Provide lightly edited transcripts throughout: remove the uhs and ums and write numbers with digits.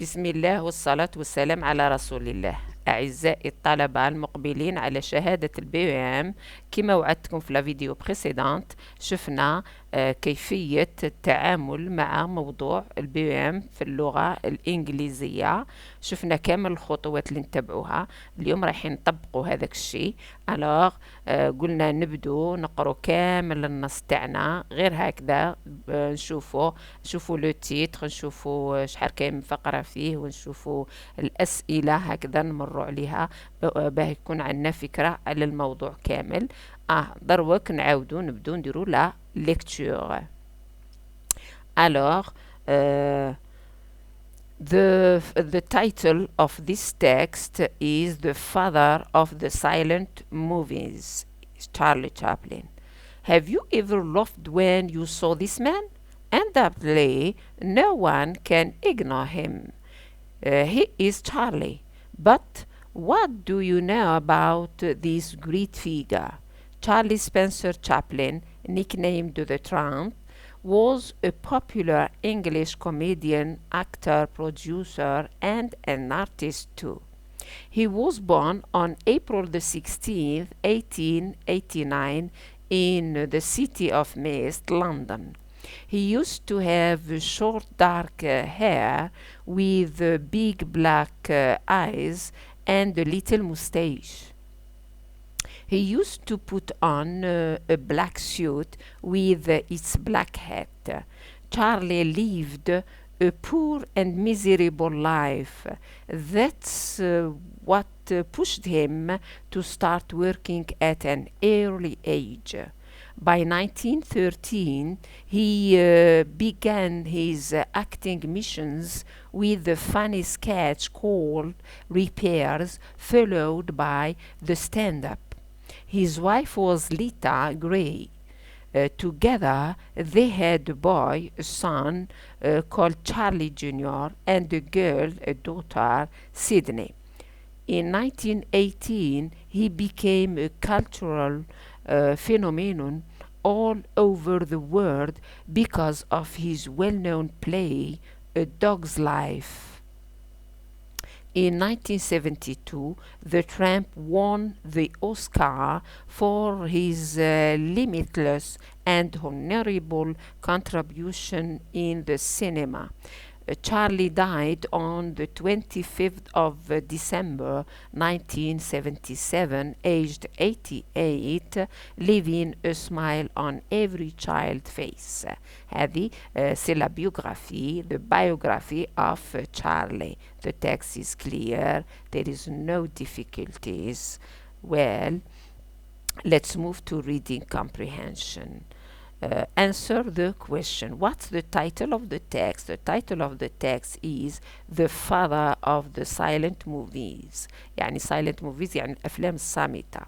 بسم الله والصلاة والسلام على رسول الله. أعزائي الطلبة المقبلين على شهادة البي ام، كما وعدتكم في الفيديو بريسيدانت شفنا كيفية التعامل مع موضوع البي ام في اللغة الإنجليزية. شفنا كامل الخطوات اللي نتبعوها. اليوم رايحين نطبقوا هذاك الشيء. alors قلنا نبدو نقرأ كامل النص تاعنا غير هكذا. نشوفوا لو تيتر، نشوفوا شحال كاين من فقرة فيه، ونشوفوا الأسئلة هكذا نمروا عليها باه يكون عندنا فكرة على الموضوع كامل. دروك نعاودوا نبدو نديروا لا ليكتور. alors the title of this text is The Father of the Silent Movies, Charlie Chaplin. Have you ever laughed when you saw this man? Undoubtedly, no one can ignore him. He is Charlie. But what do you know about this great figure? Charlie Spencer Chaplin, nicknamed the Tramp, was a popular English comedian, actor, producer, and an artist too. He was born on April the 16th, 1889, in the city of Mist, London. He used to have short dark hair with big black eyes and a little mustache. He used to put on a black suit with its black hat. Charlie lived a poor and miserable life. That's what pushed him to start working at an early age. By 1913, he began his acting missions with a funny sketch called Repairs, followed by the stand-up. His wife was Lita Gray. Together, they had a boy, a son, called Charlie Jr., and a girl, a daughter, Sydney. In 1918, he became a cultural phenomenon all over the world because of his well-known play, A Dog's Life. In 1972, the Tramp won the Oscar for his limitless and honorable contribution in the cinema. Charlie died on the 25th of December 1977, aged 88, leaving a smile on every child's face. هذه c'est la biographie, the biography of Charlie. The text is clear, there is no difficulties. Well, let's move to reading comprehension. Answer the question. What's the title of the text? The title of the text is The Father of the Silent Movies. يعني silent movies يعني الأفلام الصامتة.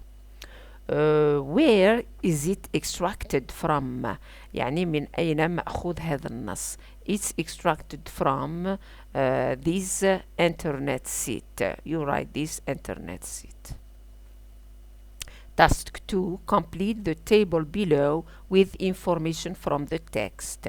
Where is it extracted from? يعني من أين مأخوذ هذا النص? It's extracted from this internet site. You write this internet site. Task 2. Complete the table below with information from the text.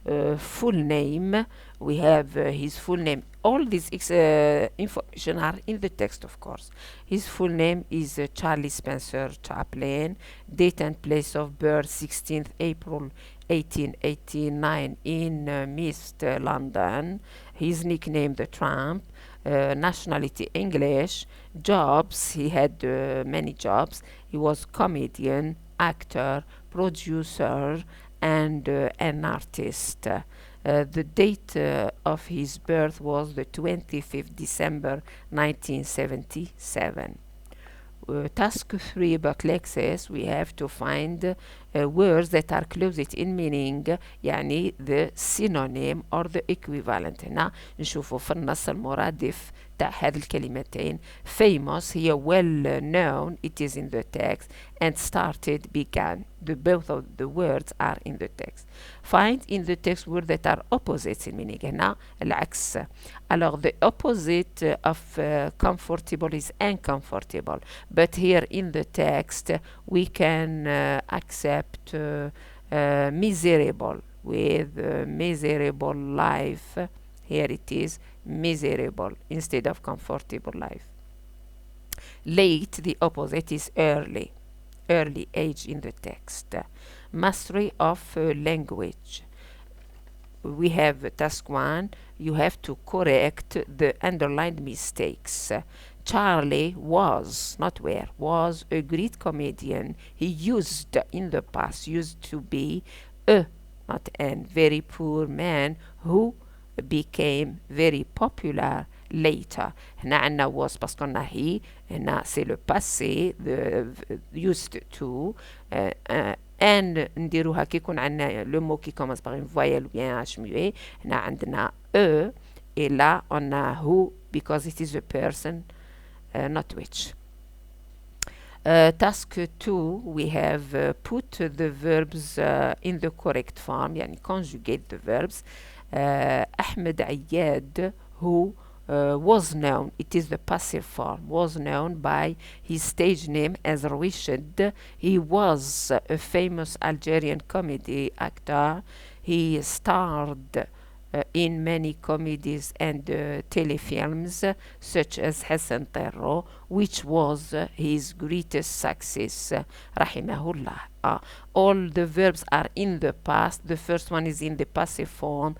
Full name. We have his full name. All these information are in the text, of course. His full name is Charlie Spencer Chaplin. Date and place of birth 16th April 1889 in Mist, London. His nickname the Tramp. Nationality English. Jobs, he had many jobs. He was comedian, actor, producer, and an artist. The date of his birth was the 25th December 1977. Task 3 about lexis, we have to find words that are closest in meaning, يعني the synonym or the equivalent. هنا نشوفوا في النص المرادف تاع هذه الكلمتين. Famous هي well known, it is in the text, and started, began. Both of the words are in the text. Find in the text words that are opposites in meaning. هنا العكس. Alors the opposite of comfortable is uncomfortable. But here in the text we can accept miserable with miserable life Here it is miserable instead of comfortable life. Late, the opposite is early. Early age in the text. Mastery of language. We have task 1. You have to correct the underlined mistakes. Charlie was, not were, was a great comedian. He used in the past, used to be a, not an, very poor man who became very popular later. هنا عنا was parce qu'on a he, هنا c'est le passé, the used to, and نديروها كي يكون عنا le mot qui commence par une voyelle ou bien un H muet. هنا عندنا e, et là on a who because it is a person, not which. Task 2, we have put the verbs in the correct form, يعني conjugate the verbs. Ahmed Ayyad, who was known, it is the passive form, was known by his stage name as Rwishid. He was a famous Algerian comedy actor. He starred in many comedies and telefilms such as Hassan Terro, which was his greatest success, rahimahullah. All the verbs are in the past. The first one is in the passive form.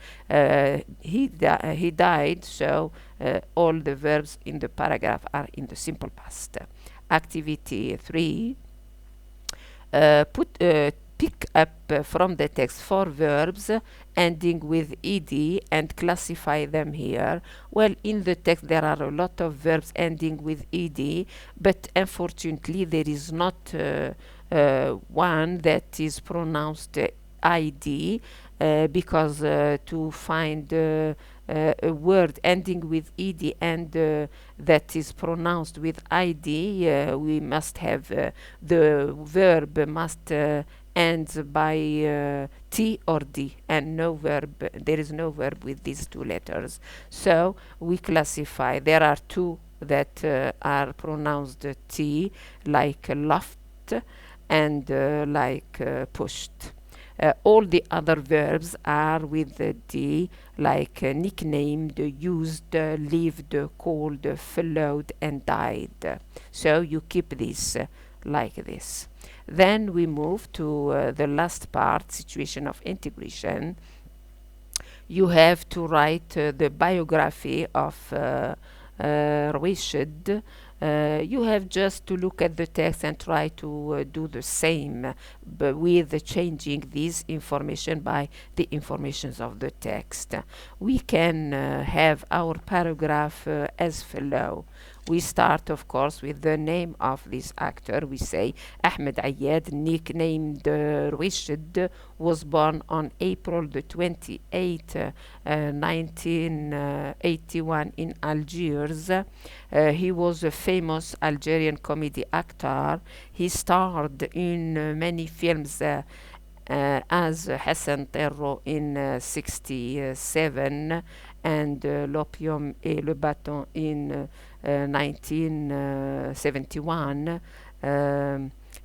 He died, so all the verbs in the paragraph are in the simple past. Activity 3. Pick up from the text 4 verbs ending with ed and classify them here. Well, in the text there are a lot of verbs ending with ed, but unfortunately there is not one that is pronounced id, because to find a word ending with ed and that is pronounced with id, we must have the verb must ends by T or D, and no verb, there is no verb with these two letters. So we classify, there are two that are pronounced T, like laughed and like pushed. All the other verbs are with the D, like nicknamed, used, lived, called, followed, and died. So you keep this like this. Then we move to the last part, situation of integration. You have to write the biography of Rwishid. You have just to look at the text and try to do the same, but with changing this information by the informations of the text. We can have our paragraph as follow. We start, of course, with the name of this actor. We say Ahmed Ayyad, nicknamed Rwishid, was born on April the 28th, 1981 in Algiers. He was a famous Algerian comedy actor. He starred in many films as Hassan Terro in 67 and L'Opium et le Bâton in 1971,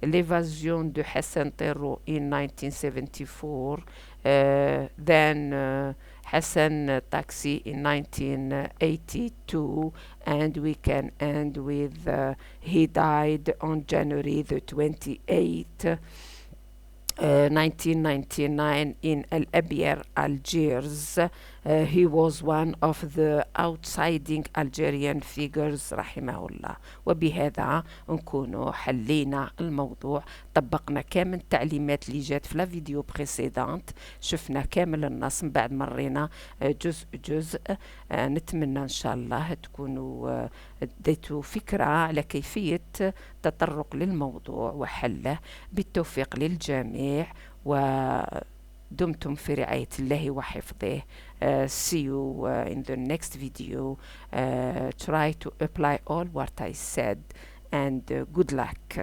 L'évasion de Hassan Terro in 1974, then Hassan Taxi in 1982, and we can end with he died on January the 28th, 1999 in El Abier, Algiers. He was one of the outstanding Algerian figures رحمه الله. وبهذا نكون حلينا الموضوع، طبقنا كامل التعليمات اللي جات في لا فيديو بريسيدانت، شفنا كامل النص من بعد مرينا جزء جزء. نتمنى ان شاء الله تكونوا اديتوا فكرة على كيفية تطرق للموضوع وحله. بالتوفيق للجميع ودمتم في رعاية الله وحفظه. See you in the next video. Try to apply all what I said, and good luck.